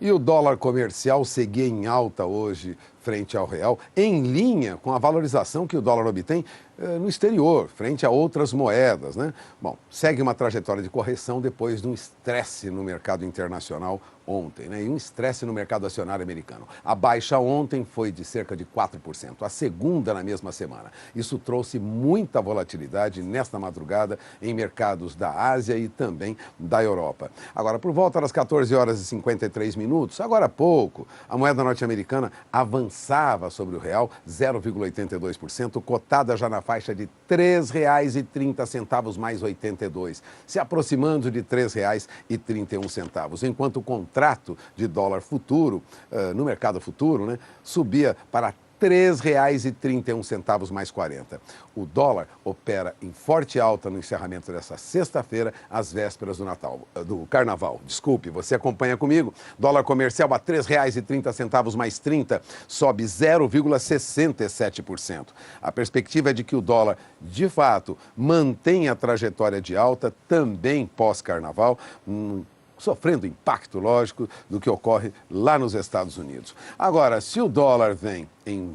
E o dólar comercial seguia em alta hoje frente ao real, em linha com a valorização que o dólar obtém no exterior, frente a outras moedas, né? Bom, segue uma trajetória de correção depois de um estresse no mercado internacional ontem, né? E um estresse no mercado acionário americano. A baixa ontem foi de cerca de 4%, a segunda na mesma semana. Isso trouxe muita volatilidade nesta madrugada em mercados da Ásia e também da Europa. Agora, por volta das 14 horas e 53 minutos, agora há pouco, a moeda norte-americana avançava sobre o real, 0,82%, cotada já na faixa de R$ 3,30 mais 82, se aproximando de R$ 3,31, enquanto o contrato de dólar futuro, no mercado futuro, né, subia para R$ 3,31 mais 40. O dólar opera em forte alta no encerramento dessa sexta-feira, às vésperas do Carnaval. Desculpe, você acompanha comigo. Dólar comercial a R$ 3,30 mais 30, sobe 0,67%. A perspectiva é de que o dólar, de fato, mantenha a trajetória de alta também pós-Carnaval, sofrendo impacto, lógico, do que ocorre lá nos Estados Unidos. Agora, se o dólar vem em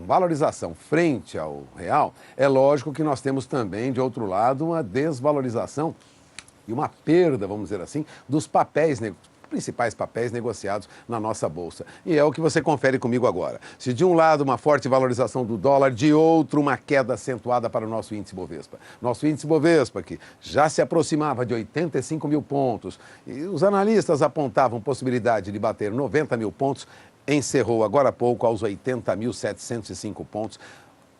valorização frente ao real, é lógico que nós temos também, de outro lado, uma desvalorização e uma perda, vamos dizer assim, dos principais papéis negociados na nossa bolsa. E é o que você confere comigo agora. Se de um lado uma forte valorização do dólar, de outro uma queda acentuada para o nosso índice Bovespa. Nosso índice Bovespa, que já se aproximava de 85 mil pontos, e os analistas apontavam possibilidade de bater 90 mil pontos, encerrou agora há pouco aos 80.705 pontos.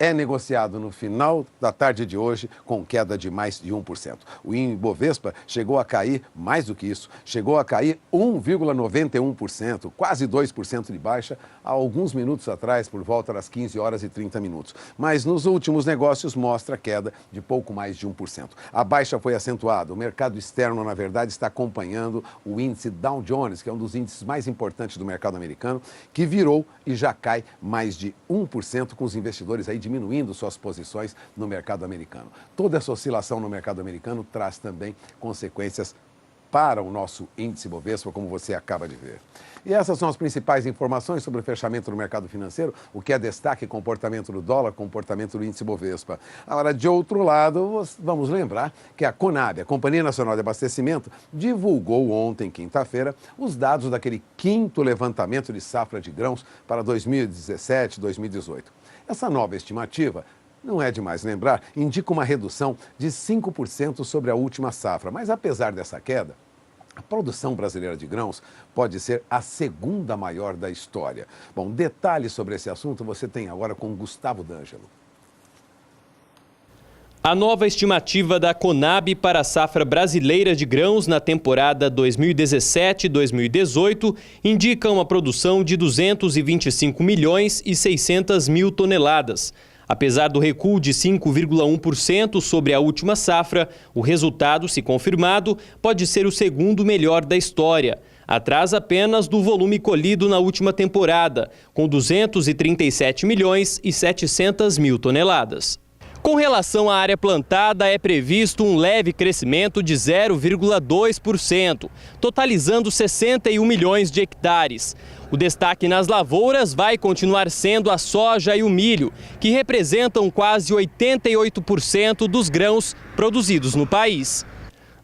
É negociado no final da tarde de hoje com queda de mais de 1%. O Ibovespa chegou a cair, mais do que isso, chegou a cair 1,91%, quase 2% de baixa, há alguns minutos atrás, por volta das 15 horas e 30 minutos. Mas nos últimos negócios mostra queda de pouco mais de 1%. A baixa foi acentuada. O mercado externo, na verdade, está acompanhando o índice Dow Jones, que é um dos índices mais importantes do mercado americano, que virou e já cai mais de 1%, com os investidores aí diminuindo suas posições no mercado americano. Toda essa oscilação no mercado americano traz também consequências para o nosso índice Bovespa, como você acaba de ver. E essas são as principais informações sobre o fechamento do mercado financeiro, o que é destaque: comportamento do dólar, comportamento do índice Bovespa. Agora, de outro lado, vamos lembrar que a Conab, a Companhia Nacional de Abastecimento, divulgou ontem, quinta-feira, os dados daquele 5º levantamento de safra de grãos para 2017-2018. Essa nova estimativa, não é demais lembrar, indica uma redução de 5% sobre a última safra. Mas apesar dessa queda, a produção brasileira de grãos pode ser a segunda maior da história. Bom, detalhes sobre esse assunto você tem agora com Gustavo D'Angelo. A nova estimativa da Conab para a safra brasileira de grãos na temporada 2017-2018 indica uma produção de 225 milhões e 600 mil toneladas. Apesar do recuo de 5,1% sobre a última safra, o resultado, se confirmado, pode ser o segundo melhor da história, atrás apenas do volume colhido na última temporada, com 237 milhões e 700 mil toneladas. Com relação à área plantada, é previsto um leve crescimento de 0,2%, totalizando 61 milhões de hectares. O destaque nas lavouras vai continuar sendo a soja e o milho, que representam quase 88% dos grãos produzidos no país.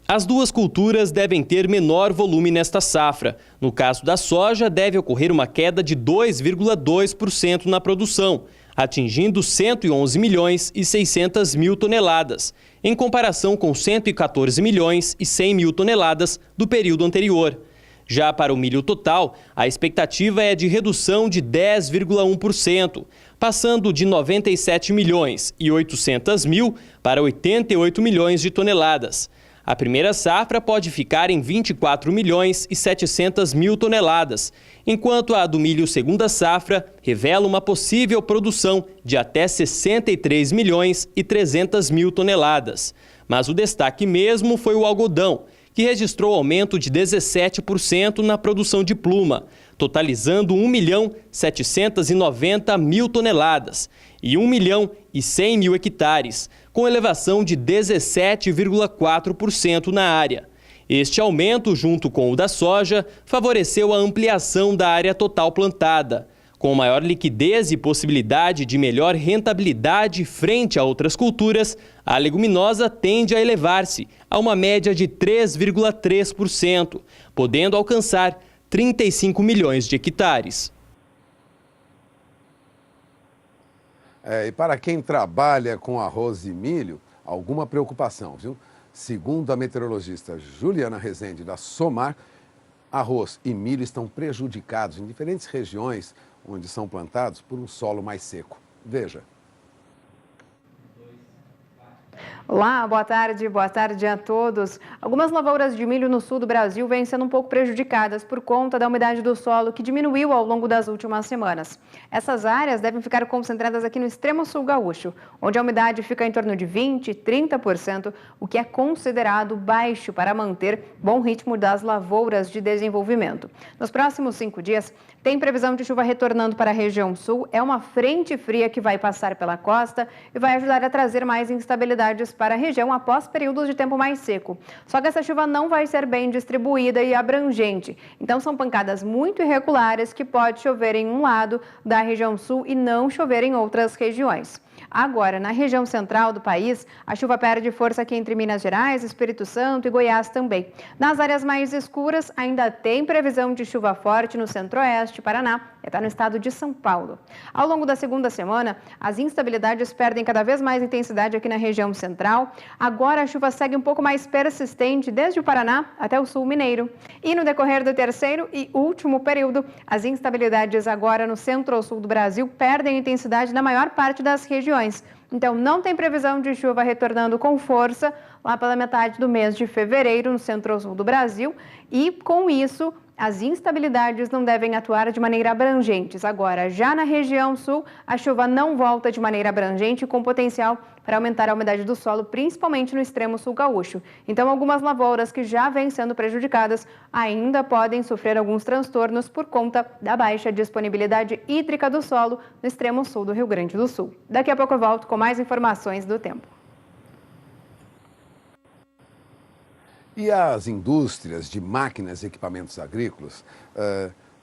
As duas culturas devem ter menor volume nesta safra. No caso da soja, deve ocorrer uma queda de 2,2% na produção, atingindo 111 milhões e 600 mil toneladas, em comparação com 114 milhões e 100 mil toneladas do período anterior. Já para o milho total, a expectativa é de redução de 10,1%, passando de 97 milhões e 800 mil para 88 milhões de toneladas. A primeira safra pode ficar em 24 milhões e 700 mil toneladas, enquanto a do milho segunda safra revela uma possível produção de até 63 milhões e 300 mil toneladas. Mas o destaque mesmo foi o algodão, que registrou aumento de 17% na produção de pluma, totalizando 1 milhão 790 mil toneladas e 1 milhão e 100 mil hectares, com elevação de 17,4% na área. Este aumento, junto com o da soja, favoreceu a ampliação da área total plantada. Com maior liquidez e possibilidade de melhor rentabilidade frente a outras culturas, a leguminosa tende a elevar-se a uma média de 3,3%, podendo alcançar 35 milhões de hectares. E para quem trabalha com arroz e milho, alguma preocupação, viu? Segundo a meteorologista Juliana Rezende, da SOMAR, arroz e milho estão prejudicados em diferentes regiões onde são plantados por um solo mais seco. Veja. Olá, boa tarde a todos. Algumas lavouras de milho no sul do Brasil vêm sendo um pouco prejudicadas por conta da umidade do solo que diminuiu ao longo das últimas semanas. Essas áreas devem ficar concentradas aqui no extremo sul gaúcho, onde a umidade fica em torno de 20% e 30%, o que é considerado baixo para manter bom ritmo das lavouras de desenvolvimento. Nos próximos 5 dias, tem previsão de chuva retornando para a região sul. É uma frente fria que vai passar pela costa e vai ajudar a trazer mais instabilidades para a região após períodos de tempo mais seco. Só que essa chuva não vai ser bem distribuída e abrangente. Então são pancadas muito irregulares que pode chover em um lado da região sul e não chover em outras regiões. Agora, na região central do país, a chuva perde força aqui entre Minas Gerais, Espírito Santo e Goiás também. Nas áreas mais escuras, ainda tem previsão de chuva forte no centro-oeste, Paraná, e até no estado de São Paulo. Ao longo da segunda semana, as instabilidades perdem cada vez mais intensidade aqui na região central. Agora a chuva segue um pouco mais persistente desde o Paraná até o sul mineiro. E no decorrer do terceiro e último período, as instabilidades agora no centro-sul do Brasil perdem intensidade na maior parte das regiões. Então, não tem previsão de chuva retornando com força lá pela metade do mês de fevereiro no centro-sul do Brasil e, com isso, as instabilidades não devem atuar de maneira abrangente. Agora, já na região sul, a chuva não volta de maneira abrangente com potencial para aumentar a umidade do solo, principalmente no extremo sul gaúcho. Então, algumas lavouras que já vêm sendo prejudicadas ainda podem sofrer alguns transtornos por conta da baixa disponibilidade hídrica do solo no extremo sul do Rio Grande do Sul. Daqui a pouco eu volto com mais informações do tempo. E as indústrias de máquinas e equipamentos agrícolas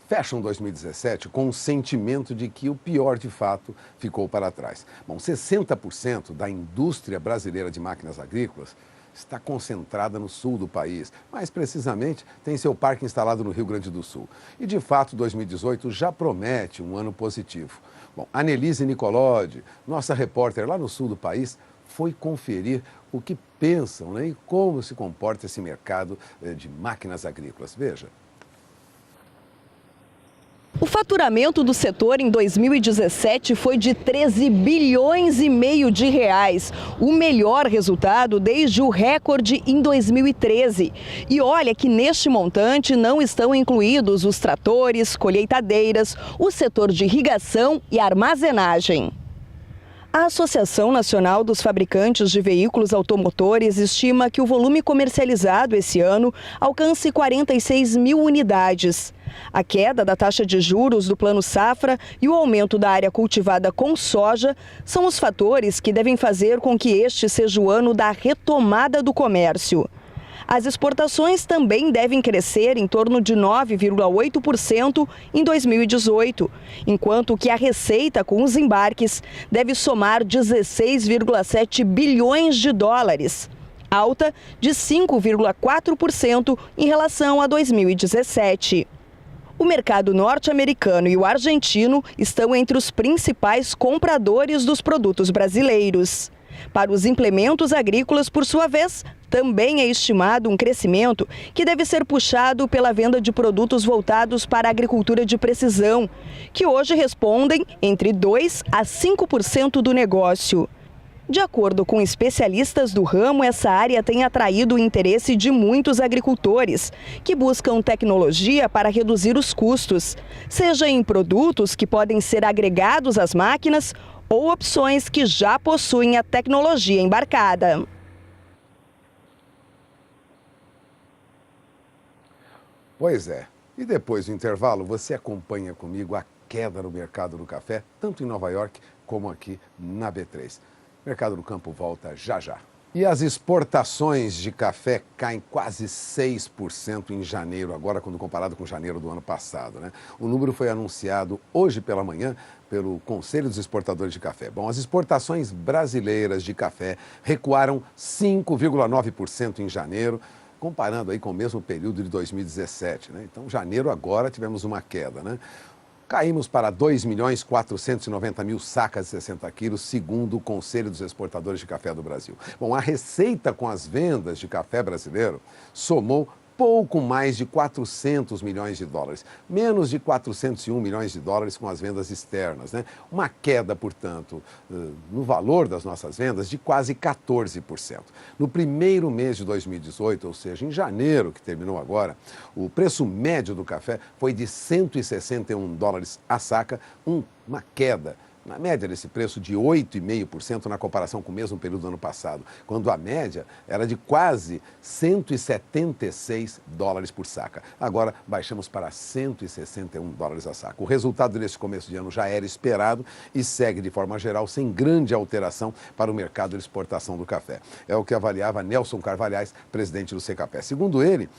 fecham 2017 com o sentimento de que o pior, de fato, ficou para trás. Bom, 60% da indústria brasileira de máquinas agrícolas está concentrada no sul do país. Mais precisamente, tem seu parque instalado no Rio Grande do Sul. E, de fato, 2018 já promete um ano positivo. Bom, a Nelise Nicolodi, nossa repórter lá no sul do país, foi conferir o que pensam, né, e como se comporta esse mercado de máquinas agrícolas. Veja. O faturamento do setor em 2017 foi de 13 bilhões e meio de reais, o melhor resultado desde o recorde em 2013. E olha que neste montante não estão incluídos os tratores, colheitadeiras, o setor de irrigação e armazenagem. A Associação Nacional dos Fabricantes de Veículos Automotores estima que o volume comercializado esse ano alcance 46 mil unidades. A queda da taxa de juros do Plano Safra e o aumento da área cultivada com soja são os fatores que devem fazer com que este seja o ano da retomada do comércio. As exportações também devem crescer em torno de 9,8% em 2018, enquanto que a receita com os embarques deve somar 16,7 bilhões de dólares, alta de 5,4% em relação a 2017. O mercado norte-americano e o argentino estão entre os principais compradores dos produtos brasileiros. Para os implementos agrícolas, por sua vez, também é estimado um crescimento que deve ser puxado pela venda de produtos voltados para a agricultura de precisão, que hoje respondem entre 2% a 5% do negócio. De acordo com especialistas do ramo, essa área tem atraído o interesse de muitos agricultores, que buscam tecnologia para reduzir os custos, seja em produtos que podem ser agregados às máquinas ou opções que já possuem a tecnologia embarcada. Pois é. E depois do intervalo, você acompanha comigo a queda no mercado do café, tanto em Nova York como aqui na B3. Mercado do Campo volta já já. E as exportações de café caem quase 6% em janeiro, agora quando comparado com janeiro do ano passado, né? O número foi anunciado hoje pela manhã pelo Conselho dos Exportadores de Café. Bom, as exportações brasileiras de café recuaram 5,9% em janeiro, comparando aí com o mesmo período de 2017, né? Então, janeiro agora tivemos uma queda, né? Caímos para 2.490.000 sacas de 60 quilos, segundo o Conselho dos Exportadores de Café do Brasil. Bom, a receita com as vendas de café brasileiro somou pouco mais de 400 milhões de dólares, menos de 401 milhões de dólares com as vendas externas, né? Uma queda, portanto, no valor das nossas vendas de quase 14%. No primeiro mês de 2018, ou seja, em janeiro, que terminou agora, o preço médio do café foi de 161 dólares a saca, uma queda na média desse preço de 8,5% na comparação com o mesmo período do ano passado, quando a média era de quase 176 dólares por saca. Agora baixamos para 161 dólares a saca. O resultado desse começo de ano já era esperado e segue de forma geral sem grande alteração para o mercado de exportação do café. É o que avaliava Nelson Carvalhais, presidente do Secapé. Segundo ele,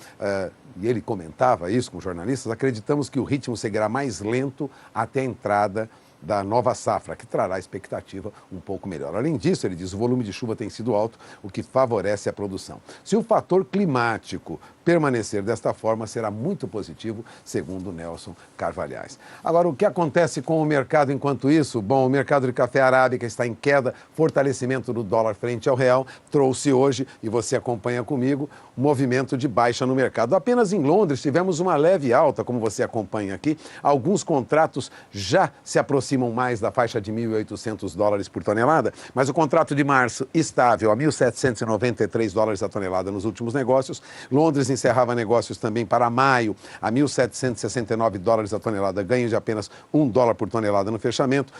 e ele comentava isso com jornalistas, acreditamos que o ritmo seguirá mais lento até a entrada da nova safra, que trará expectativa um pouco melhor. Além disso, ele diz, o volume de chuva tem sido alto, o que favorece a produção. Se o fator climático permanecer desta forma, será muito positivo, segundo Nelson Carvalhais. Agora, o que acontece com o mercado enquanto isso? Bom, o mercado de café arábica está em queda, fortalecimento do dólar frente ao real, trouxe hoje, e você acompanha comigo, um movimento de baixa no mercado. Apenas em Londres tivemos uma leve alta, como você acompanha aqui. Alguns contratos já se aproximam mais da faixa de 1.800 dólares por tonelada, mas o contrato de março estável a 1.793 dólares a tonelada nos últimos negócios. Londres encerrava negócios também para maio a 1.769 dólares a tonelada, ganho de apenas $1 por tonelada no fechamento.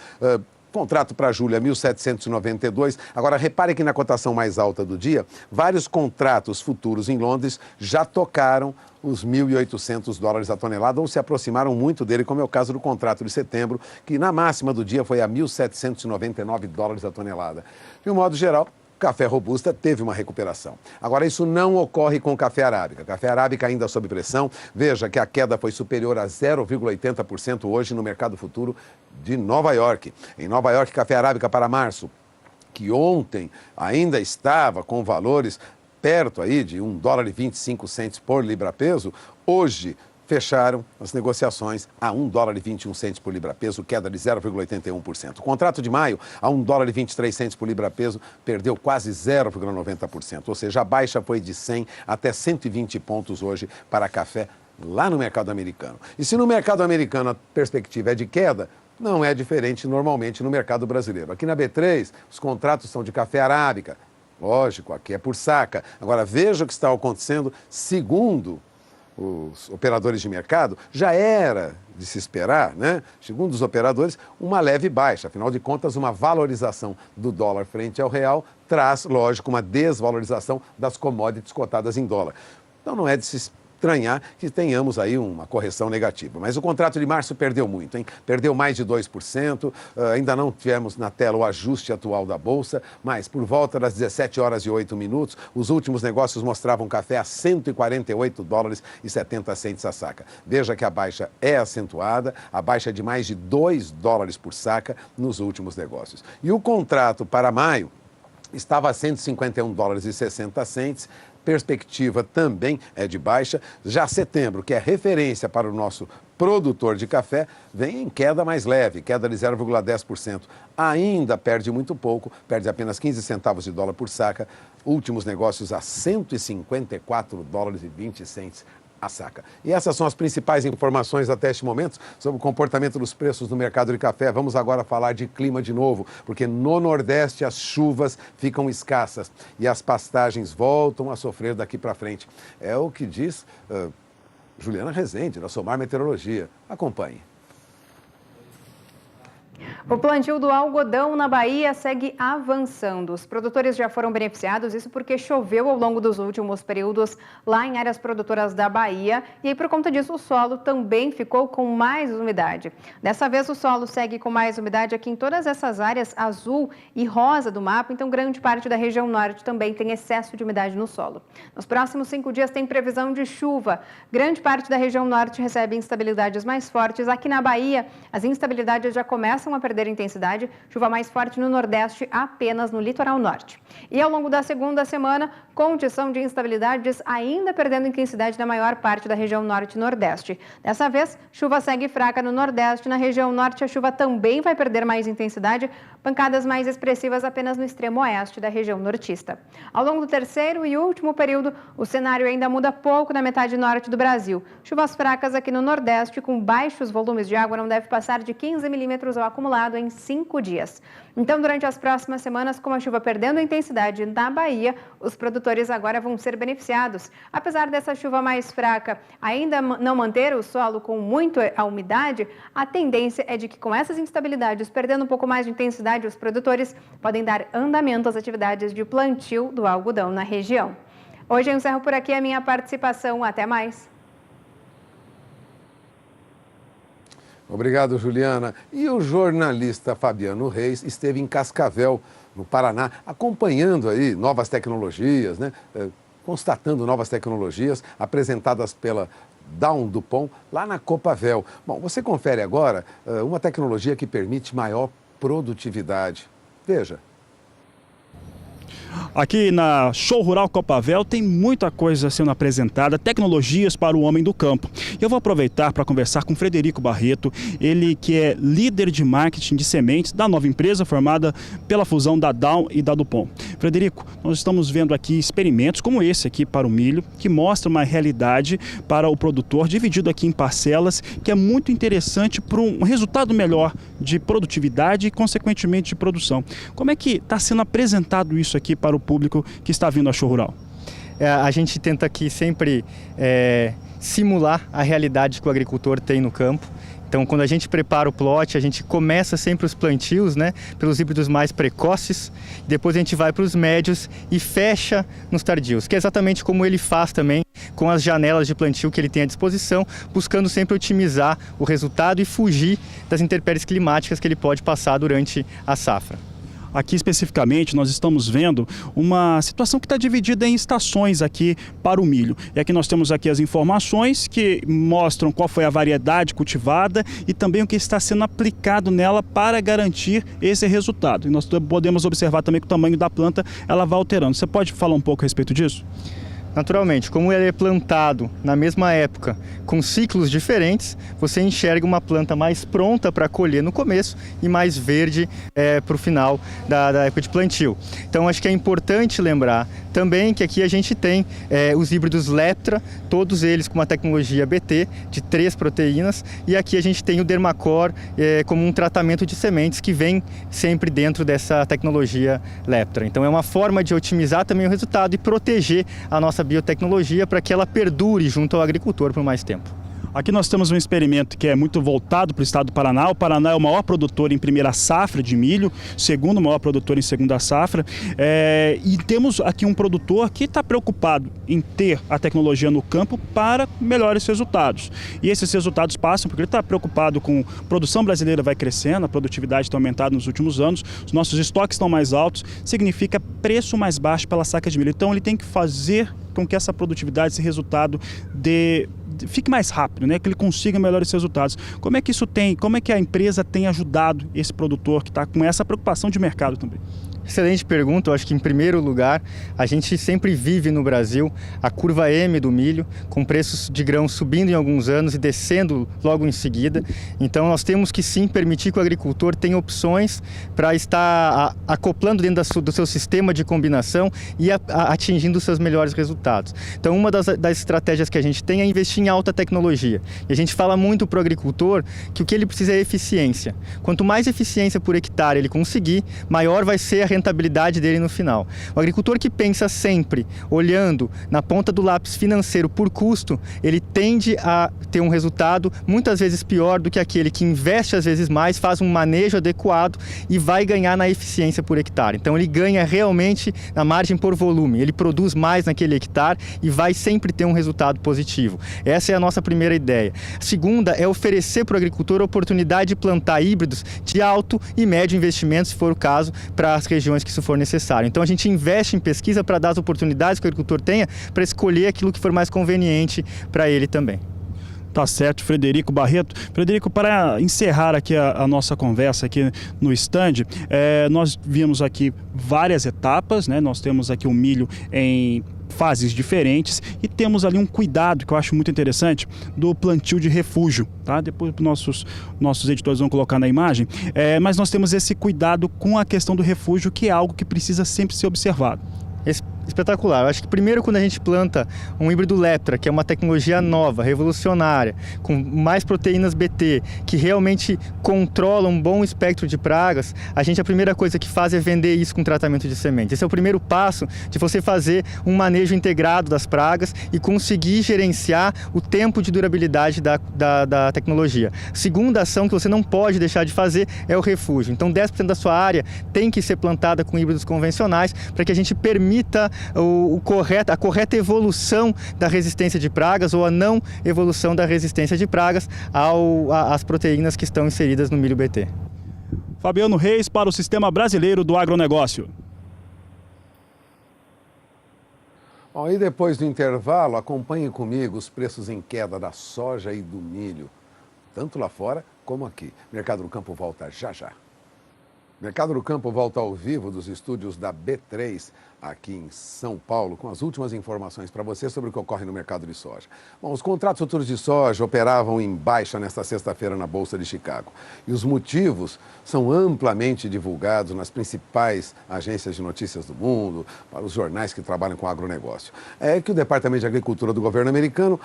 Contrato para julho a 1.792. Agora, repare que na cotação mais alta do dia, vários contratos futuros em Londres já tocaram os 1.800 dólares a tonelada ou se aproximaram muito dele, como é o caso do contrato de setembro, que na máxima do dia foi a 1.799 dólares a tonelada. De um modo geral, café robusta teve uma recuperação. Agora, isso não ocorre com café arábica. Café arábica ainda sob pressão. Veja que a queda foi superior a 0,80% hoje no mercado futuro de Nova York. Em Nova York, café arábica para março, que ontem ainda estava com valores perto aí de $1,25 por libra-peso, hoje fecharam as negociações a $1,21 por libra-peso, queda de 0,81%. O contrato de maio a $1,23 por libra-peso perdeu quase 0,90%, ou seja, a baixa foi de 100 até 120 pontos hoje para café lá no mercado americano. E se no mercado americano a perspectiva é de queda, não é diferente normalmente no mercado brasileiro. Aqui na B3, os contratos são de café arábica. Lógico, aqui é por saca. Agora, veja o que está acontecendo segundo os operadores de mercado, já era de se esperar, né? Segundo os operadores, uma leve baixa. Afinal de contas, uma valorização do dólar frente ao real traz, lógico, uma desvalorização das commodities cotadas em dólar. Então, não é de se estranhar que tenhamos aí uma correção negativa. Mas o contrato de março perdeu muito, hein? Perdeu mais de 2%, ainda não tivemos na tela o ajuste atual da Bolsa, mas por volta das 17h08, os últimos negócios mostravam café a 148 dólares e 70 centes a saca. Veja que a baixa é acentuada, a baixa é de mais de 2 dólares por saca nos últimos negócios. E o contrato para maio estava a 151 dólares e 60 centes, perspectiva também é de baixa. Já setembro, que é referência para o nosso produtor de café, vem em queda mais leve, queda de 0,10%. Ainda perde muito pouco, perde apenas 15 centavos de dólar por saca. Últimos negócios a 154 dólares e 20 centes a saca. E essas são as principais informações até este momento sobre o comportamento dos preços no mercado de café. Vamos agora falar de clima de novo, porque no Nordeste as chuvas ficam escassas e as pastagens voltam a sofrer daqui para frente. É o que diz Juliana Rezende, da Somar Meteorologia. Acompanhe. O plantio do algodão na Bahia segue avançando. Os produtores já foram beneficiados, isso porque choveu ao longo dos últimos períodos lá em áreas produtoras da Bahia. E aí, por conta disso, o solo também ficou com mais umidade. Dessa vez, o solo segue com mais umidade aqui em todas essas áreas azul e rosa do mapa. Então, grande parte da região norte também tem excesso de umidade no solo. Nos próximos 5 dias tem previsão de chuva. Grande parte da região norte recebe instabilidades mais fortes. Aqui na Bahia, as instabilidades já começam a perder intensidade, chuva mais forte no Nordeste, apenas no litoral norte. E ao longo da segunda semana, condição de instabilidades ainda perdendo intensidade na maior parte da região Norte e Nordeste. Dessa vez, chuva segue fraca no Nordeste. Na região Norte, a chuva também vai perder mais intensidade, pancadas mais expressivas apenas no extremo oeste da região nortista. Ao longo do terceiro e último período, o cenário ainda muda pouco na metade norte do Brasil. Chuvas fracas aqui no Nordeste, com baixos volumes de água, não deve passar de 15 milímetros ao acumulado em 5 dias. Então, durante as próximas semanas, com a chuva perdendo intensidade na Bahia, os produtores agora vão ser beneficiados. Apesar dessa chuva mais fraca ainda não manter o solo com muita umidade, a tendência é de que com essas instabilidades, perdendo um pouco mais de intensidade, os produtores podem dar andamento às atividades de plantio do algodão na região. Hoje eu encerro por aqui a minha participação. Até mais! Obrigado, Juliana. E o jornalista Fabiano Reis esteve em Cascavel, no Paraná, acompanhando aí novas tecnologias, né? Constatando novas tecnologias apresentadas pela Down Dupont lá na Copavel. Bom, você confere agora uma tecnologia que permite maior produtividade. Veja. Aqui na Show Rural Copavel tem muita coisa sendo apresentada, tecnologias para o homem do campo. Eu vou aproveitar para conversar com Frederico Barreto, ele que é líder de marketing de sementes da nova empresa formada pela fusão da Down e da Dupont. Frederico, nós estamos vendo aqui experimentos como esse aqui para o milho, que mostra uma realidade para o produtor, dividido aqui em parcelas, que é muito interessante para um resultado melhor de produtividade e, consequentemente, de produção. Como é que está sendo apresentado isso aqui para o público que está vindo à Show Rural? A gente tenta aqui sempre simular a realidade que o agricultor tem no campo. Então, quando a gente prepara o plot, a gente começa sempre os plantios, né, pelos híbridos mais precoces, depois a gente vai para os médios e fecha nos tardios, que é exatamente como ele faz também com as janelas de plantio que ele tem à disposição, buscando sempre otimizar o resultado e fugir das intempéries climáticas que ele pode passar durante a safra. Aqui especificamente nós estamos vendo uma situação que está dividida em estações aqui para o milho. E aqui nós temos aqui as informações que mostram qual foi a variedade cultivada e também o que está sendo aplicado nela para garantir esse resultado. E nós podemos observar também que o tamanho da planta ela vai alterando. Você pode falar um pouco a respeito disso? Naturalmente, como ele é plantado na mesma época, com ciclos diferentes, você enxerga uma planta mais pronta para colher no começo e mais verde para o final da época de plantio. Então, acho que é importante lembrar também que aqui a gente tem os híbridos Leptra, todos eles com uma tecnologia BT de 3 proteínas, e aqui a gente tem o Dermacor como um tratamento de sementes que vem sempre dentro dessa tecnologia Leptra. Então, é uma forma de otimizar também o resultado e proteger a nossa biotecnologia para que ela perdure junto ao agricultor por mais tempo. Aqui nós temos um experimento que é muito voltado para o estado do Paraná. O Paraná é o maior produtor em primeira safra de milho, segundo maior produtor em segunda safra. E temos aqui um produtor que está preocupado em ter a tecnologia no campo para melhores resultados. E esses resultados passam porque ele está preocupado com a produção brasileira vai crescendo, a produtividade está aumentando nos últimos anos, os nossos estoques estão mais altos, significa preço mais baixo pela saca de milho. Então ele tem que fazer com que essa produtividade, esse resultado fique mais rápido, né? Que ele consiga melhores resultados. Como é que isso como é que a empresa tem ajudado esse produtor que está com essa preocupação de mercado também? Excelente pergunta. Eu acho que, em primeiro lugar, a gente sempre vive no Brasil a curva M do milho, com preços de grão subindo em alguns anos e descendo logo em seguida. Então, nós temos que sim permitir que o agricultor tenha opções para estar acoplando dentro do seu sistema de combinação e atingindo os seus melhores resultados. Então, uma das estratégias que a gente tem é investir em alta tecnologia. E a gente fala muito para o agricultor que o que ele precisa é eficiência. Quanto mais eficiência por hectare ele conseguir, maior vai ser a rentabilidade dele no final. O agricultor que pensa sempre olhando na ponta do lápis financeiro por custo, ele tende a ter um resultado muitas vezes pior do que aquele que investe às vezes mais, faz um manejo adequado e vai ganhar na eficiência por hectare. Então ele ganha realmente na margem por volume, ele produz mais naquele hectare e vai sempre ter um resultado positivo. Essa é a nossa primeira ideia. A segunda é oferecer para o agricultor a oportunidade de plantar híbridos de alto e médio investimento, se for o caso, para as regiões que isso for necessário. Então a gente investe em pesquisa para dar as oportunidades que o agricultor tenha para escolher aquilo que for mais conveniente para ele também. Tá certo, Frederico Barreto. Frederico, para encerrar aqui a nossa conversa aqui no stand, nós vimos aqui várias etapas, né? Nós temos aqui o milho em fases diferentes e temos ali um cuidado que eu acho muito interessante do plantio de refúgio, tá? Depois nossos editores vão colocar na imagem, mas nós temos esse cuidado com a questão do refúgio, que é algo que precisa sempre ser observado. Espetacular. Eu acho que primeiro, quando a gente planta um híbrido Leptra, que é uma tecnologia nova, revolucionária, com mais proteínas BT, que realmente controla um bom espectro de pragas, a primeira coisa que faz é vender isso com tratamento de semente. Esse é o primeiro passo de você fazer um manejo integrado das pragas e conseguir gerenciar o tempo de durabilidade da tecnologia. Segunda ação que você não pode deixar de fazer é o refúgio. Então 10% da sua área tem que ser plantada com híbridos convencionais para que a gente permita a correta evolução da resistência de pragas ou a não evolução da resistência de pragas às proteínas que estão inseridas no milho BT. Fabiano Reis para o Sistema Brasileiro do Agronegócio. Bom, e depois do intervalo, acompanhe comigo os preços em queda da soja e do milho, tanto lá fora como aqui. Mercado do Campo volta já já. Mercado do Campo volta ao vivo dos estúdios da B3, aqui em São Paulo, com as últimas informações para você sobre o que ocorre no mercado de soja. Bom, os contratos futuros de soja operavam em baixa nesta sexta-feira na Bolsa de Chicago. E os motivos são amplamente divulgados nas principais agências de notícias do mundo, para os jornais que trabalham com agronegócio. É que o Departamento de Agricultura do governo americano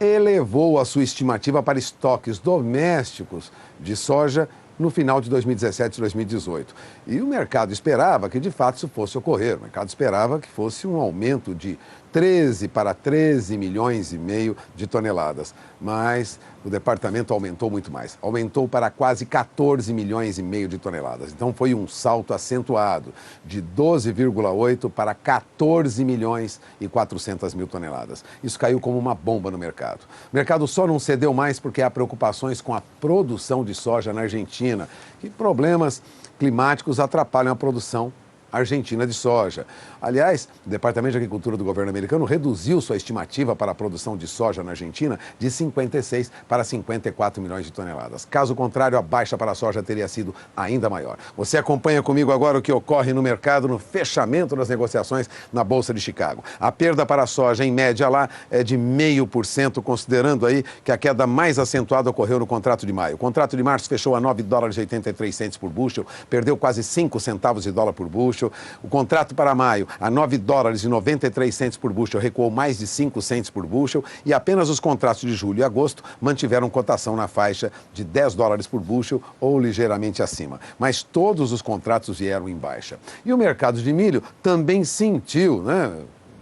elevou a sua estimativa para estoques domésticos de soja no final de 2017 e 2018. E o mercado esperava que, de fato, isso fosse ocorrer. O mercado esperava que fosse um aumento de 13 para 13 milhões e meio de toneladas. Mas o departamento aumentou muito mais. Aumentou para quase 14 milhões e meio de toneladas. Então foi um salto acentuado de 12,8 para 14 milhões e 400 mil toneladas. Isso caiu como uma bomba no mercado. O mercado só não cedeu mais porque há preocupações com a produção de soja na Argentina, e problemas climáticos atrapalham a produção argentina de soja. Aliás, o Departamento de Agricultura do governo americano reduziu sua estimativa para a produção de soja na Argentina de 56 para 54 milhões de toneladas. Caso contrário, a baixa para a soja teria sido ainda maior. Você acompanha comigo agora o que ocorre no mercado no fechamento das negociações na Bolsa de Chicago. A perda para a soja, em média, lá é de 0,5%, considerando aí que a queda mais acentuada ocorreu no contrato de maio. O contrato de março fechou a $9,83 por bushel, perdeu quase 5 centavos de dólar por bushel. O contrato para maio, a $9,93 por bushel, recuou mais de 5 cents por bushel, e apenas os contratos de julho e agosto mantiveram cotação na faixa de $10 por bushel ou ligeiramente acima. Mas todos os contratos vieram em baixa. E o mercado de milho também sentiu,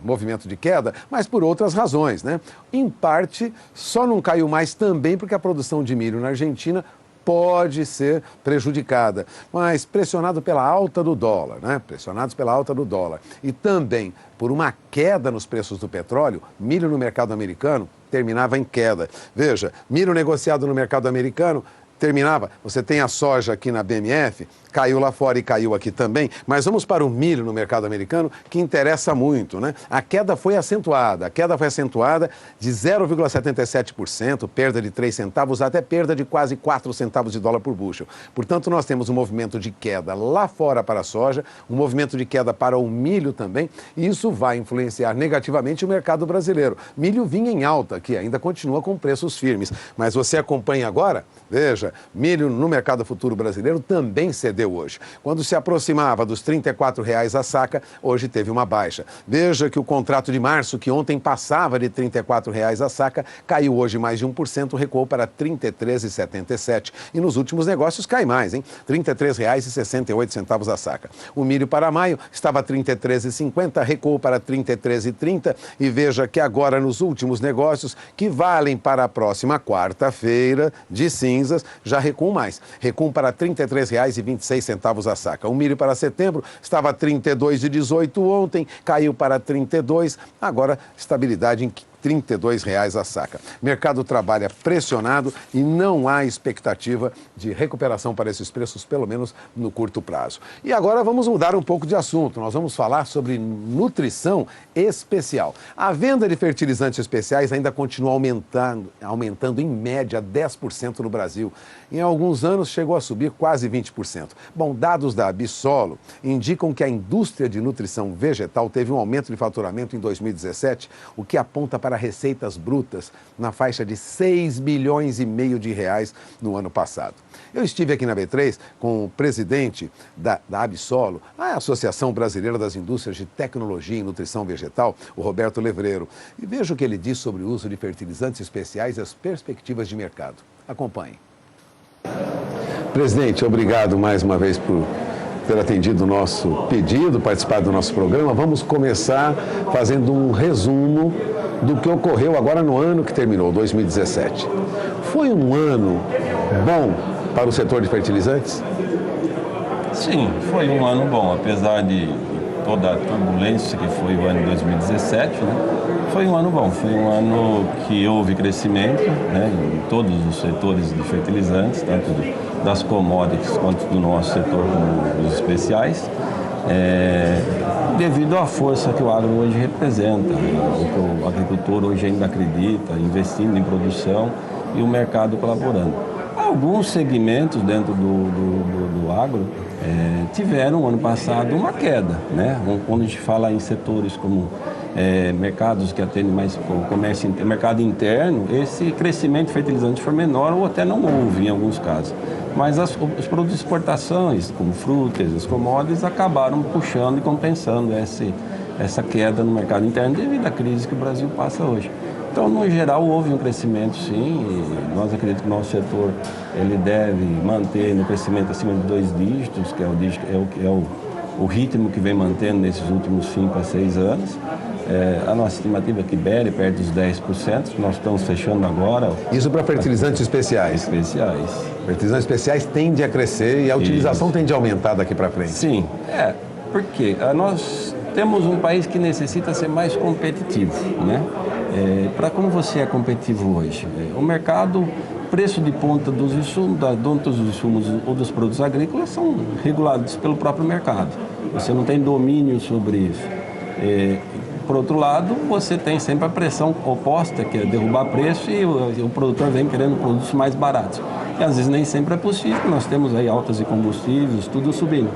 movimento de queda, mas por outras razões, Em parte, só não caiu mais também porque a produção de milho na Argentina pode ser prejudicada, mas pressionado pela alta do dólar, pressionados pela alta do dólar e também por uma queda nos preços do petróleo, milho no mercado americano terminava em queda. Veja, milho negociado no mercado americano terminava, você tem a soja aqui na BMF, caiu lá fora e caiu aqui também, mas vamos para o milho no mercado americano, que interessa muito, A queda foi acentuada de 0,77%, perda de 3 centavos, até perda de quase 4 centavos de dólar por bushel. Portanto, nós temos um movimento de queda lá fora para a soja, um movimento de queda para o milho também, e isso vai influenciar negativamente o mercado brasileiro. Milho vinha em alta, que ainda continua com preços firmes, mas você acompanha agora, veja, milho no mercado futuro brasileiro também cedeu vendeu hoje. Quando se aproximava dos R$ 34,00 a saca, hoje teve uma baixa. Veja que o contrato de março, que ontem passava de R$ 34,00 a saca, caiu hoje mais de 1%, recuou para R$ 33,77. E nos últimos negócios cai mais, hein? R$ 33,68 a saca. O milho para maio estava R$ 33,50, recuou para R$ 33,30. E veja que agora nos últimos negócios, que valem para a próxima quarta-feira de cinzas, já recuam mais. Recuam para R$ 33,26 a saca. O milho para setembro estava R$ 32,18 ontem, caiu para R$ 32, agora estabilidade em R$ 32,00 a saca. Mercado trabalha pressionado e não há expectativa de recuperação para esses preços, pelo menos no curto prazo. E agora vamos mudar um pouco de assunto. Nós vamos falar sobre nutrição especial. A venda de fertilizantes especiais ainda continua aumentando em média 10% no Brasil. Em alguns anos chegou a subir quase 20%. Bom, dados da Absolo indicam que a indústria de nutrição vegetal teve um aumento de faturamento em 2017, o que aponta para receitas brutas na faixa de 6,5 bilhões de reais no ano passado. Eu estive aqui na B3 com o presidente da Absolo, a Associação Brasileira das Indústrias de Tecnologia em Nutrição Vegetal, o Roberto Levreiro, e veja o que ele diz sobre o uso de fertilizantes especiais e as perspectivas de mercado. Acompanhe. Presidente, obrigado mais uma vez por ter atendido o nosso pedido, participado do nosso programa. Vamos começar fazendo um resumo do que ocorreu agora no ano que terminou, 2017. Foi um ano bom para o setor de fertilizantes? Sim, foi um ano bom, apesar de toda a turbulência que foi o ano de 2017, né? Foi um ano bom, foi um ano que houve crescimento, né, em todos os setores de fertilizantes, tanto das commodities quanto do nosso setor dos especiais, devido à força que o agro hoje representa, o que o agricultor hoje ainda acredita, investindo em produção e o mercado colaborando. Alguns segmentos dentro do agro tiveram, ano passado, uma queda, né? Quando a gente fala em setores como mercados que atendem mais o comércio, mercado interno, esse crescimento de fertilizantes foi menor ou até não houve em alguns casos. Mas os produtos de exportações, como frutas, as commodities, acabaram puxando e compensando essa queda no mercado interno devido à crise que o Brasil passa hoje. Então, no geral, houve um crescimento, sim, e nós acreditamos que o nosso setor ele deve manter no crescimento acima de 2 dígitos, que é o ritmo que vem mantendo nesses últimos 5 a 6 anos. A nossa estimativa é que bere perto dos 10%, nós estamos fechando agora. Isso para fertilizantes especiais? Especiais. Fertilizantes especiais tende a crescer e a utilização tende a aumentar daqui para frente. Sim, porque nós temos um país que necessita ser mais competitivo, né? Para como você é competitivo hoje? O mercado, preço de ponta dos insumos, dos insumos ou dos produtos agrícolas são regulados pelo próprio mercado. Você não tem domínio sobre isso. Por outro lado, você tem sempre a pressão oposta, que é derrubar preço e o produtor vem querendo produtos mais baratos. E às vezes nem sempre é possível, nós temos aí altas de combustíveis, tudo subindo.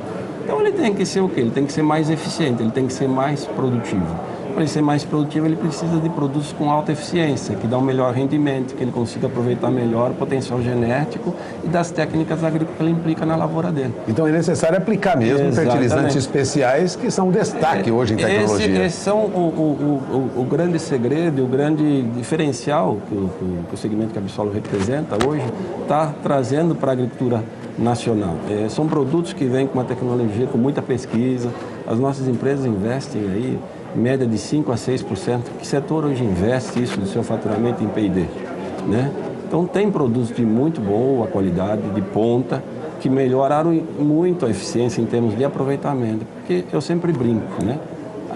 Então ele tem que ser o quê? Ele tem que ser mais eficiente, ele tem que ser mais produtivo. Para ele ser mais produtivo, ele precisa de produtos com alta eficiência, que dão um melhor rendimento, que ele consiga aproveitar melhor o potencial genético e das técnicas agrícolas que ele implica na lavoura dele. Então é necessário aplicar mesmo fertilizantes especiais, que são um destaque hoje em tecnologia. Esses são o grande segredo, o grande diferencial que o segmento que a Absolo representa hoje está trazendo para a agricultura nacional. São produtos que vêm com uma tecnologia, com muita pesquisa. As nossas empresas investem aí média de 5% a 6%. Que setor hoje investe isso do seu faturamento em P&D, né? Então tem produtos de muito boa qualidade, de ponta, que melhoraram muito a eficiência em termos de aproveitamento. Porque eu sempre brinco, né?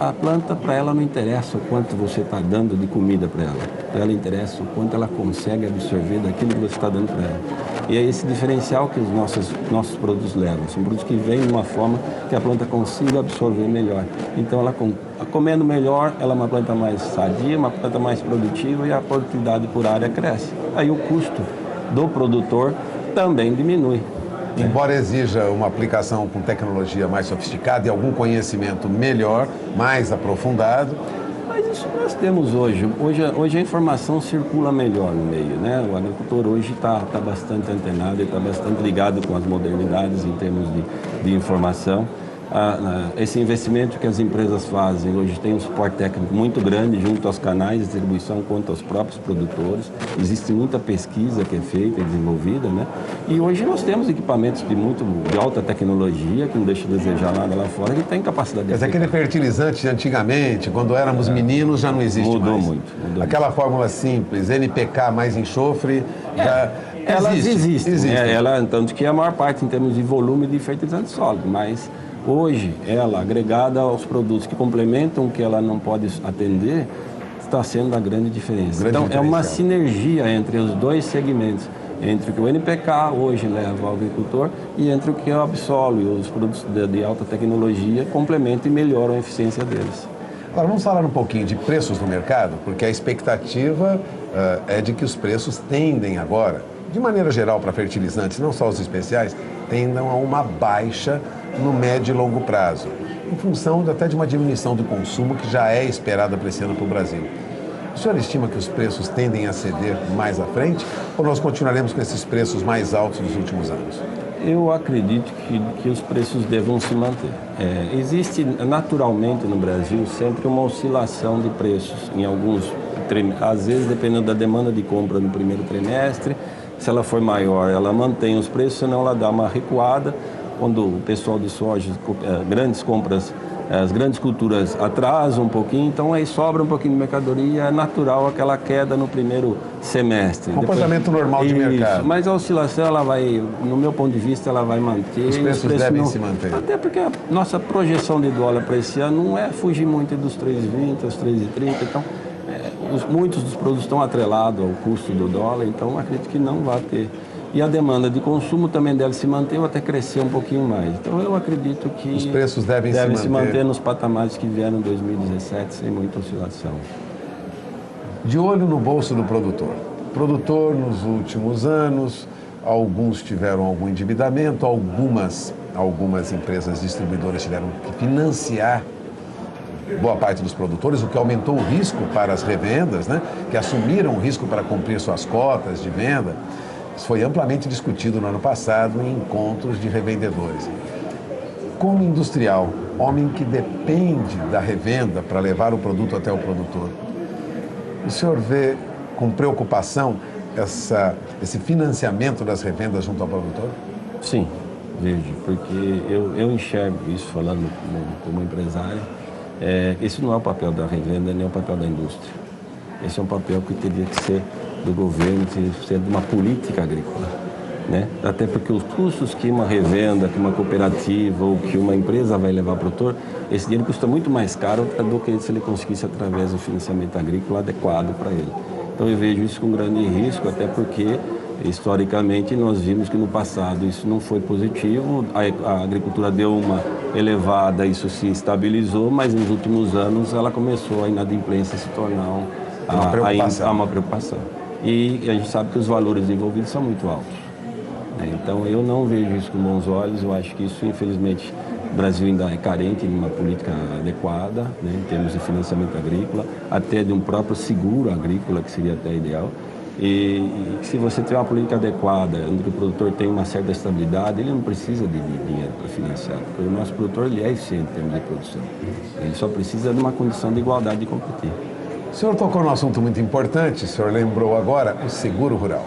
A planta, para ela, não interessa o quanto você está dando de comida para ela. Para ela interessa o quanto ela consegue absorver daquilo que você está dando para ela. E é esse diferencial que os nossos produtos levam. São produtos que vêm de uma forma que a planta consiga absorver melhor. Então, ela comendo melhor, ela é uma planta mais sadia, uma planta mais produtiva e a produtividade por área cresce. Aí o custo do produtor também diminui. Embora exija uma aplicação com tecnologia mais sofisticada e algum conhecimento melhor, mais aprofundado, Mas isso nós temos hoje. Hoje a informação circula melhor no meio, né? O agricultor hoje está bastante antenado, ele está bastante ligado com as modernidades em termos de informação. Esse investimento que as empresas fazem hoje tem um suporte técnico muito grande junto aos canais de distribuição quanto aos próprios produtores. Existe muita pesquisa que é feita e desenvolvida, né? E hoje nós temos equipamentos de alta tecnologia, que não deixa de desejar nada lá fora, que tem capacidade de... Mas aquele fertilizante de antigamente, quando éramos meninos, já não existe mudou mais. Mudou muito. Aquela fórmula simples, NPK mais enxofre, já... Elas existem. Tanto que a maior parte em termos de volume de fertilizante sólido, mas... Hoje, ela, agregada aos produtos que complementam o que ela não pode atender, está sendo a grande diferença. Então, é uma sinergia entre os dois segmentos, entre o que o NPK hoje leva ao agricultor e entre o que o Absolo e os produtos de alta tecnologia complementam e melhoram a eficiência deles. Agora, vamos falar um pouquinho de preços no mercado, porque a expectativa é de que os preços tendem agora, de maneira geral para fertilizantes, não só os especiais, tendam a uma baixa no médio e longo prazo, em função até de uma diminuição do consumo que já é esperada para esse ano para o Brasil. O senhor estima que os preços tendem a ceder mais à frente ou nós continuaremos com esses preços mais altos dos últimos anos? Eu acredito que os preços devam se manter. Existe naturalmente no Brasil sempre uma oscilação de preços, em alguns trimestres, às vezes dependendo da demanda de compra no primeiro trimestre. Se ela for maior, ela mantém os preços, senão ela dá uma recuada. Quando o pessoal de soja, grandes compras, as grandes culturas atrasam um pouquinho, então aí sobra um pouquinho de mercadoria, é natural aquela queda no primeiro semestre. Comportamento normal de mercado. Mas a oscilação, ela vai, no meu ponto de vista, ela vai manter. Os preços devem se manter. Até porque a nossa projeção de dólar para esse ano não é fugir muito dos 3,20 aos 3,30, então... muitos dos produtos estão atrelados ao custo do dólar, então acredito que não vai ter. E a demanda de consumo também deve se manter ou até crescer um pouquinho mais. Então eu acredito que os preços devem se manter nos patamares que vieram em 2017, sem muita oscilação. De olho no bolso do produtor. O produtor, nos últimos anos, alguns tiveram algum endividamento, algumas empresas distribuidoras tiveram que financiar boa parte dos produtores, o que aumentou o risco para as revendas, né? Que assumiram o risco para cumprir suas cotas de venda. Isso foi amplamente discutido no ano passado em encontros de revendedores. Como industrial, homem que depende da revenda para levar o produto até o produtor, o senhor vê com preocupação esse financiamento das revendas junto ao produtor? Sim, vejo, porque eu enxergo isso falando como empresário. Esse não é o papel da revenda, nem é o papel da indústria. Esse é um papel que teria que ser do governo, teria que ser de uma política agrícola, né? Até porque os custos que uma revenda, que uma cooperativa ou que uma empresa vai levar para o produtor, esse dinheiro custa muito mais caro do que se ele conseguisse através do financiamento agrícola adequado para ele. Então eu vejo isso com grande risco, até porque historicamente nós vimos que no passado isso não foi positivo, a agricultura deu uma elevada, isso se estabilizou, mas nos últimos anos ela começou a inadimplência se tornar uma preocupação. E a gente sabe que os valores envolvidos são muito altos, né? Então eu não vejo isso com bons olhos, eu acho que isso infelizmente o Brasil ainda é carente de uma política adequada, né, em termos de financiamento agrícola, até de um próprio seguro agrícola, que seria até ideal. E se você tiver uma política adequada, onde o produtor tem uma certa estabilidade, ele não precisa de dinheiro para financiar, porque o nosso produtor ele é eficiente em termos de produção. Ele só precisa de uma condição de igualdade de competir. O senhor tocou num assunto muito importante, o senhor lembrou agora, o seguro rural.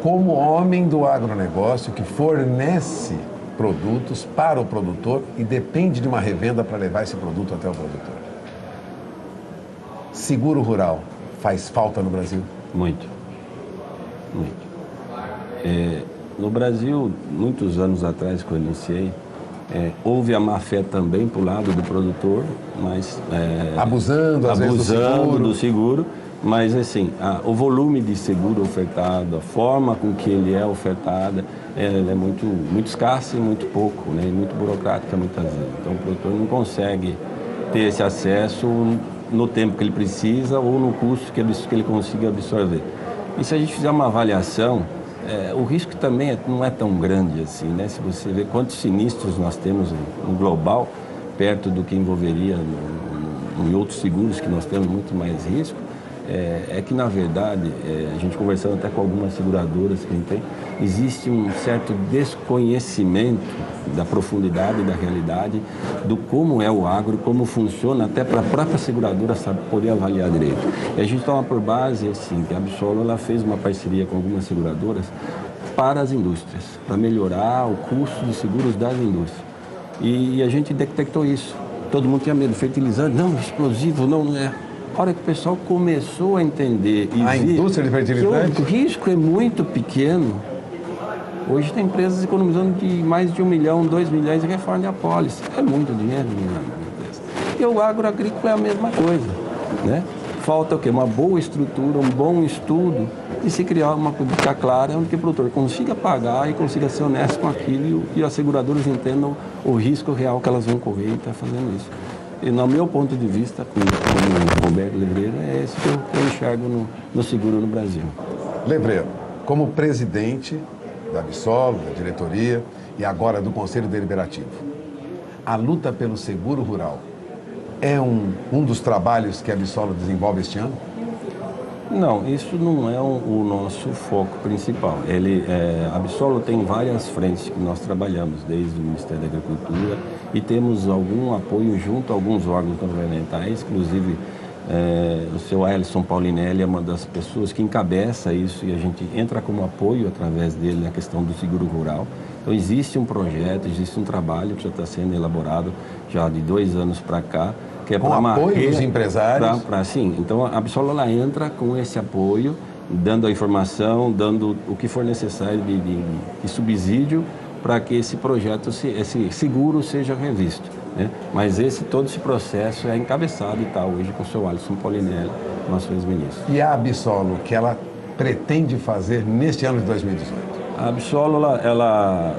Como homem do agronegócio que fornece produtos para o produtor e depende de uma revenda para levar esse produto até o produtor. Seguro rural faz falta no Brasil? Muito. No Brasil, muitos anos atrás, quando eu iniciei, houve a má fé também para o lado do produtor, mas... abusando do seguro. Mas, assim, o volume de seguro ofertado, a forma com que ele é ofertada, ela é muito escassa e muito pouco, né? Muito burocrática muitas vezes. Então, o produtor não consegue ter esse acesso no tempo que ele precisa ou no custo que ele consiga absorver. E se a gente fizer uma avaliação, o risco também não é tão grande assim, né? Se você vê quantos sinistros nós temos no global, perto do que envolveria e outros seguros que nós temos muito mais risco, é que, na verdade, a gente conversando até com algumas seguradoras que a gente tem, existe um certo desconhecimento da profundidade da realidade, do como é o agro, como funciona, até para a própria seguradora sabe, poder avaliar direito. E a gente toma por base, assim, que a Absolo ela fez uma parceria com algumas seguradoras para as indústrias, para melhorar o custo de seguros das indústrias. E a gente detectou isso. Todo mundo tinha medo, fertilizante, não, explosivo, não é. A hora que o pessoal começou a entender e a indústria de fertilizante, que o risco é muito pequeno. Hoje tem empresas economizando de mais de 1 milhão, 2 milhões em reforma de apólice. É muito dinheiro, e o agroagrícola é a mesma coisa, né? Falta o quê? Uma boa estrutura, um bom estudo e se criar uma política clara onde o produtor consiga pagar e consiga ser honesto com aquilo e as seguradoras entendam o risco real que elas vão correr e estar fazendo isso. E, no meu ponto de vista, como Roberto Levreiro, é esse que eu enxergo no seguro no Brasil. Levreiro, como presidente da Absolo, da diretoria e agora do Conselho Deliberativo, a luta pelo seguro rural é um dos trabalhos que a Absolo desenvolve este ano? Não, isso não é o nosso foco principal. A Absolo tem várias frentes que nós trabalhamos, desde o Ministério da Agricultura, e temos algum apoio junto a alguns órgãos governamentais, inclusive o seu Ellison Paulinelli é uma das pessoas que encabeça isso e a gente entra como apoio através dele na questão do seguro rural. Então existe um projeto, existe um trabalho que já está sendo elaborado já de 2 anos para cá, que é com apoio dos empresários? Sim, então a Absolo ela entra com esse apoio, dando a informação, dando o que for necessário de subsídio para que esse projeto, esse seguro seja revisto, né? Mas todo esse processo é encabeçado e está hoje com o seu Ellison Paulinelli, nosso ex-ministro. E a Absolo, que ela pretende fazer neste ano de 2018? A Absolo, ela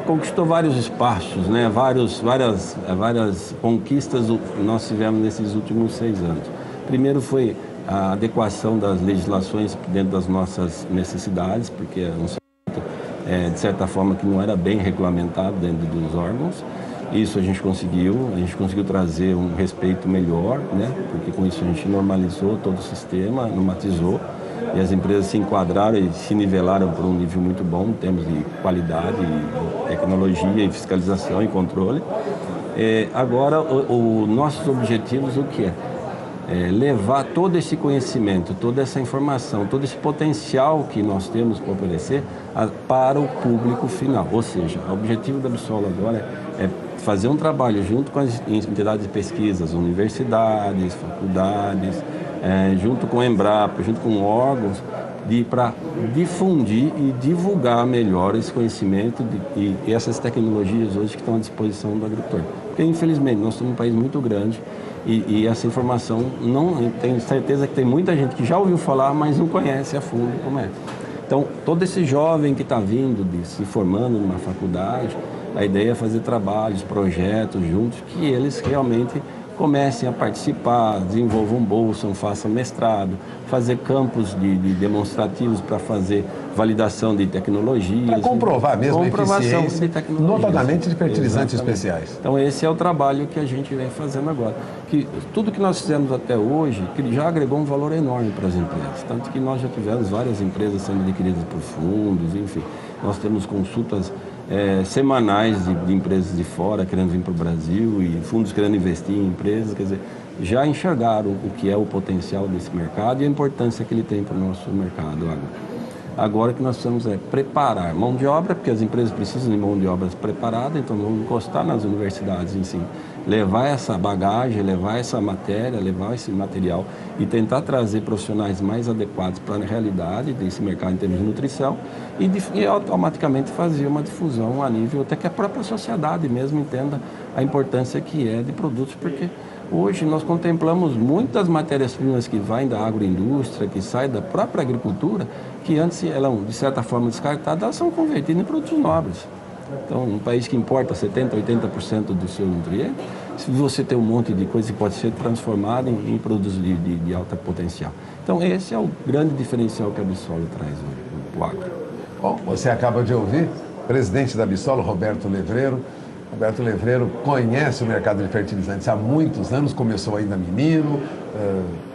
conquistou vários espaços, né? Várias conquistas que nós tivemos nesses últimos 6 anos. Primeiro foi a adequação das legislações dentro das nossas necessidades, porque é um de certa forma que não era bem regulamentado dentro dos órgãos. Isso a gente conseguiu trazer um respeito melhor, né? Porque com isso a gente normalizou todo o sistema, normatizou. E as empresas se enquadraram e se nivelaram por um nível muito bom em termos de qualidade, tecnologia, e fiscalização e controle. Agora, nossos objetivos, o que é? Levar todo esse conhecimento, toda essa informação, todo esse potencial que nós temos para oferecer para o público final. Ou seja, o objetivo da Absolo agora é fazer um trabalho junto com as entidades de pesquisa, as universidades, faculdades, junto com a Embrapa, junto com órgãos, para difundir e divulgar melhor esse conhecimento e essas tecnologias hoje que estão à disposição do agricultor. Porque, infelizmente, nós somos um país muito grande e essa informação, tenho certeza que tem muita gente que já ouviu falar, mas não conhece a fundo como é. Então, todo esse jovem que está vindo, se formando numa faculdade, a ideia é fazer trabalhos, projetos juntos, que eles realmente comecem a participar, desenvolvam bolsa, façam mestrado, fazer campos de demonstrativos para fazer validação de tecnologias. Para comprovar mesmo a eficiência, de tecnologias, notadamente de fertilizantes especiais. Então esse é o trabalho que a gente vem fazendo agora. Que tudo que nós fizemos até hoje que já agregou um valor enorme para as empresas. Tanto que nós já tivemos várias empresas sendo adquiridas por fundos, enfim. Nós temos consultas semanais de empresas de fora querendo vir para o Brasil e fundos querendo investir em empresas, quer dizer, já enxergaram o que é o potencial desse mercado e a importância que ele tem para o nosso mercado agora. Que nós precisamos preparar mão de obra, porque as empresas precisam de mão de obra preparada, então vamos encostar nas universidades em si, levar essa bagagem, levar essa matéria, levar esse material e tentar trazer profissionais mais adequados para a realidade desse mercado em termos de nutrição e automaticamente fazer uma difusão a nível até que a própria sociedade mesmo entenda a importância que é de produtos, porque hoje nós contemplamos muitas matérias-primas que vêm da agroindústria, que saem da própria agricultura, que antes eram, de certa forma, descartadas, elas são convertidas em produtos nobres. Então, um país que importa 70%, 80% do seu nutriente, se você tem um monte de coisa que pode ser transformada em produtos de alta potencial. Então, esse é o grande diferencial que a Absolo traz hoje, o agro. Bom, você acaba de ouvir o presidente da Absolo, Roberto Levreiro, Roberto Levreiro conhece o mercado de fertilizantes há muitos anos, começou ainda menino,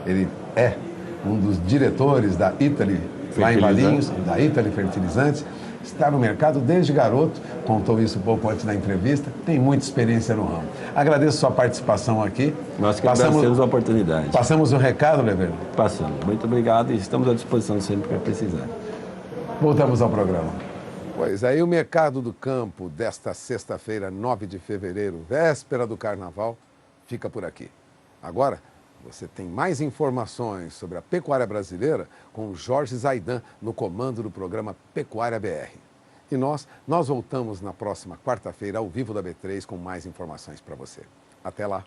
ele é um dos diretores da Italy, lá em Valinhos, da Italy Fertilizantes, está no mercado desde garoto, contou isso um pouco antes da entrevista, tem muita experiência no ramo. Agradeço sua participação aqui. Nós que agradecemos a oportunidade. Passamos o recado, Levreiro? Passamos. Muito obrigado e estamos à disposição sempre que precisar. Voltamos ao programa. Pois aí o mercado do campo desta sexta-feira, 9 de fevereiro, véspera do Carnaval, fica por aqui. Agora, você tem mais informações sobre a pecuária brasileira com Jorge Zaidan, no comando do programa Pecuária BR. E nós voltamos na próxima quarta-feira, ao vivo da B3, com mais informações para você. Até lá!